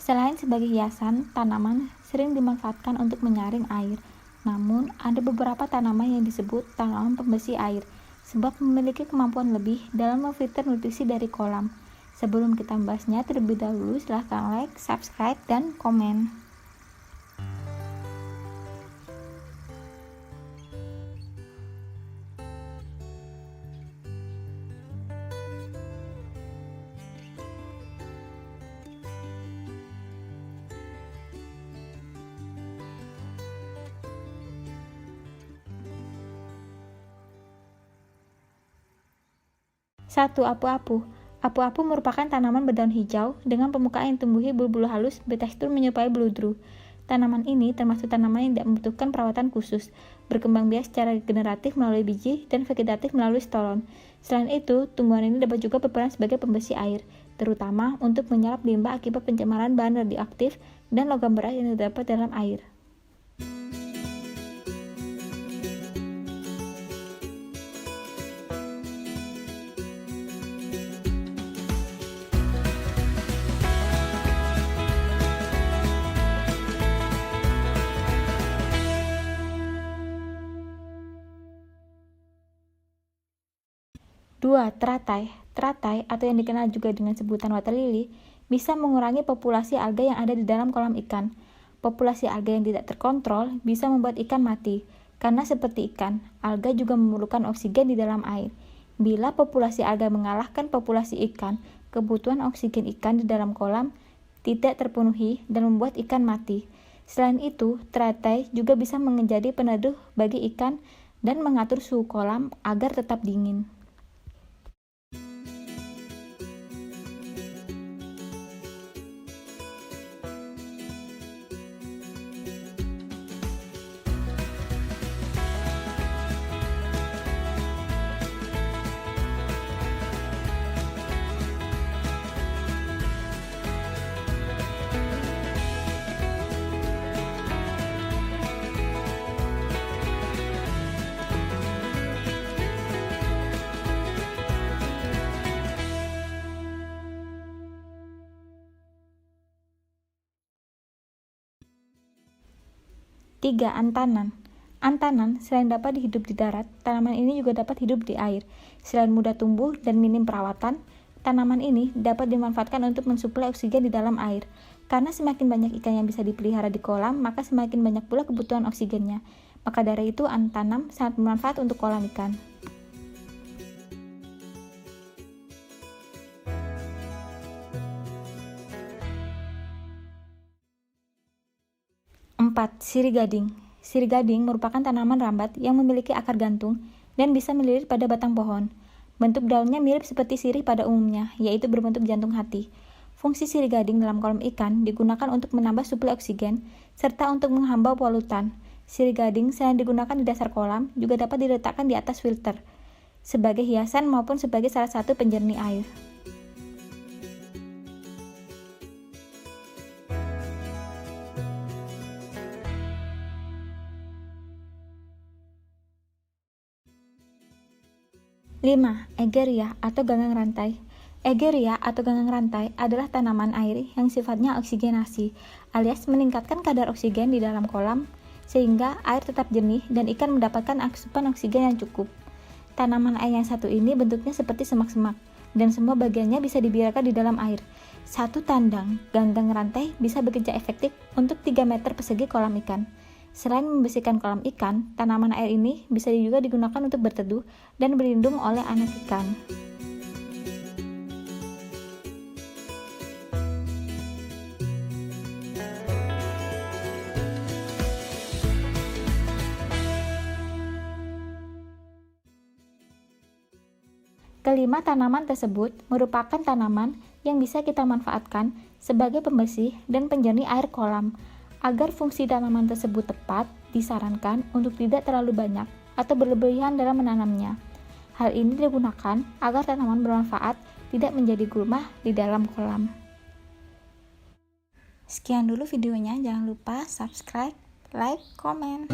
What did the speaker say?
Selain sebagai hiasan, tanaman sering dimanfaatkan untuk menyaring air. Namun, ada beberapa tanaman yang disebut tanaman pembersih air, sebab memiliki kemampuan lebih dalam memfilter nutrisi dari kolam. Sebelum kita membahasnya, terlebih dahulu silahkan like, subscribe, dan komen. Satu, apu-apu. Apu-apu merupakan tanaman berdaun hijau dengan permukaan yang tumbuhi bulu-bulu halus bertekstur menyerupai beludru. Tanaman ini termasuk tanaman yang tidak membutuhkan perawatan khusus, berkembang biak secara generatif melalui biji dan vegetatif melalui stolon. Selain itu, tumbuhan ini dapat juga berperan sebagai pembersih air, terutama untuk menyerap limbah akibat pencemaran bahan radioaktif dan logam berat yang terdapat dalam air. 2. Teratai. Teratai, atau yang dikenal juga dengan sebutan water lily, bisa mengurangi populasi alga yang ada di dalam kolam ikan. Populasi alga yang tidak terkontrol bisa membuat ikan mati, karena seperti ikan, alga juga memerlukan oksigen di dalam air. Bila populasi alga mengalahkan populasi ikan, kebutuhan oksigen ikan di dalam kolam tidak terpenuhi dan membuat ikan mati. Selain itu, teratai juga bisa menjadi peneduh bagi ikan dan mengatur suhu kolam agar tetap dingin. 3. Antanan. Antanan selain dapat hidup di darat, tanaman ini juga dapat hidup di air. Selain mudah tumbuh dan minim perawatan, tanaman ini dapat dimanfaatkan untuk mensuplai oksigen di dalam air. Karena semakin banyak ikan yang bisa dipelihara di kolam, maka semakin banyak pula kebutuhan oksigennya. Maka dari itu, antanam sangat bermanfaat untuk kolam ikan. 4. Sirih gading. Sirih gading merupakan tanaman rambat yang memiliki akar gantung dan bisa melilit pada batang pohon. Bentuk daunnya mirip seperti sirih pada umumnya, yaitu berbentuk jantung hati. Fungsi sirih gading dalam kolam ikan digunakan untuk menambah suplai oksigen serta untuk menghambau polutan. Sirih gading selain digunakan di dasar kolam, juga dapat diletakkan di atas filter, sebagai hiasan maupun sebagai salah satu penjernih air. 5. Egeria atau ganggang rantai. Egeria atau ganggang rantai adalah tanaman air yang sifatnya oksigenasi, alias meningkatkan kadar oksigen di dalam kolam sehingga air tetap jernih dan ikan mendapatkan asupan oksigen yang cukup. Tanaman air yang satu ini bentuknya seperti semak-semak dan semua bagiannya bisa dibiarkan di dalam air. Satu tandang ganggang rantai bisa bekerja efektif untuk 3 meter persegi kolam ikan. Selain membersihkan kolam ikan, tanaman air ini bisa juga digunakan untuk berteduh dan berlindung oleh anak ikan. Kelima tanaman tersebut merupakan tanaman yang bisa kita manfaatkan sebagai pembersih dan penjernih air kolam. Agar fungsi tanaman tersebut tepat, disarankan untuk tidak terlalu banyak atau berlebihan dalam menanamnya. Hal ini digunakan agar tanaman bermanfaat tidak menjadi gulma di dalam kolam. Sekian dulu videonya, jangan lupa subscribe, like, komen.